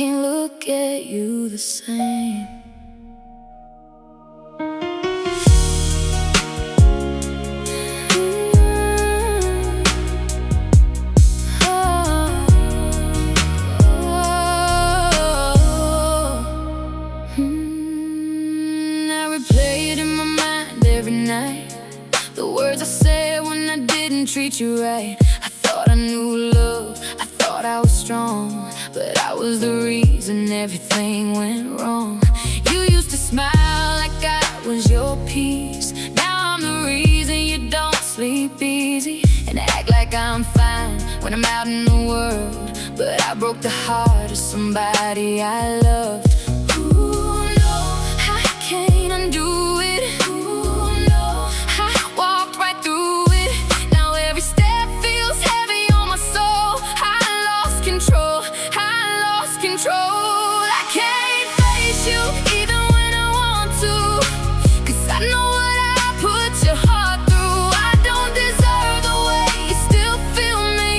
can't look at you the same. I replay it in my mind every night, the words I said when I didn't treat you right. I thought I knew love, I thought I was strong, but I was the reason everything went wrong. You used to smile like I was your peace. Now I'm the reason you don't sleep easy, and act like I'm fine when I'm out in the world, but I broke the heart of somebody I loved. Ooh, no, I can't undo it. Ooh, no, I walked right through it. Now every step feels heavy on my soul. I lost control, I lost control. I can't face you even when I want to, 'cause I know what I put your heart through. I don't deserve the way you still feel me,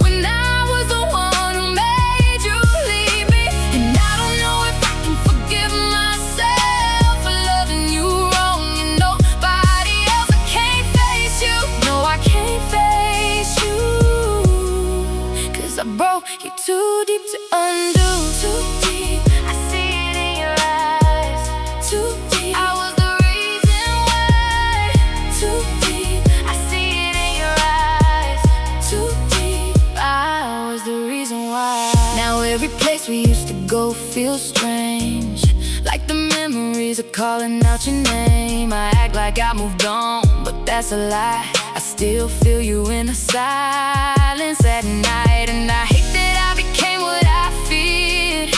when I was the one who made you leave me. And I don't know if I can forgive myself for loving you wrong and nobody else. I can't face you, no I can't face you, 'cause I broke you too deep to undo. Too deep, I see it in your eyes. Too deep, I was the reason why. Too deep, I see it in your eyes. Too deep, I was the reason why. Now every place we used to go feels strange, like the memories are calling out your name. I act like I moved on, but that's a lie. I still feel you in the silence at night, and I hate that I became what I feared,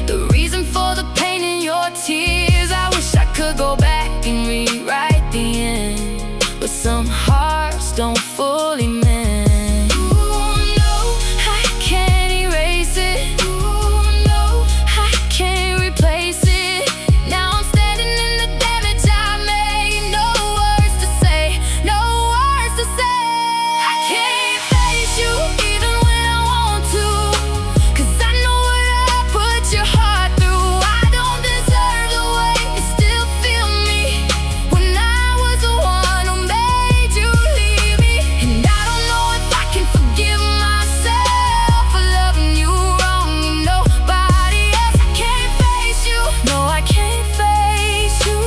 the reason for the pain in your tears. I wish I could go back and rewrite the end, but some hearts don't fully mend. Ooh, no, I can't erase it. Ooh, no, I can't replace it. Now I'm standing in the damage I made. No words to say, no words to say. I can't face you even when I want to, 'cause I know what I put your heart through. I don't deserve the way you still feel me, when I was the one who made you leave me. And I don't know if I can forgive myself for loving you wrong and nobody else. I can't face you, no I can't face you,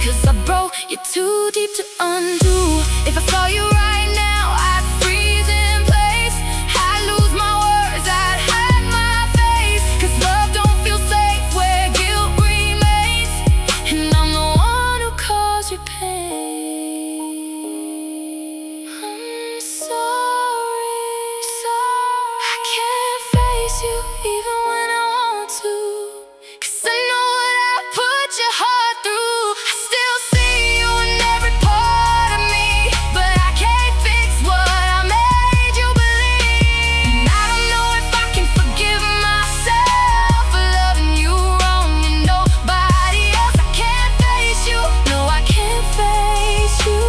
'cause I broke you too deep to undo. If I saw you right now, I'd freeze in place. I'd lose my words, I'd hide my face, 'cause love don't feel safe where guilt remains, and I'm the one who caused you pain. I'm sorry, I can't face you even when I want to, 'cause I know what I put your heart through. I still see you in every part of me, but I can't fix what I made you believe. And I don't know if I can forgive myself for loving you wrong and nobody else. I can't face you, no I can't face you,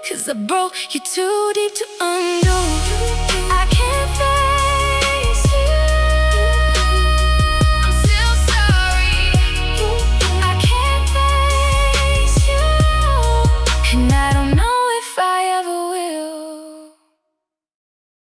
'cause I broke you too deep to undo.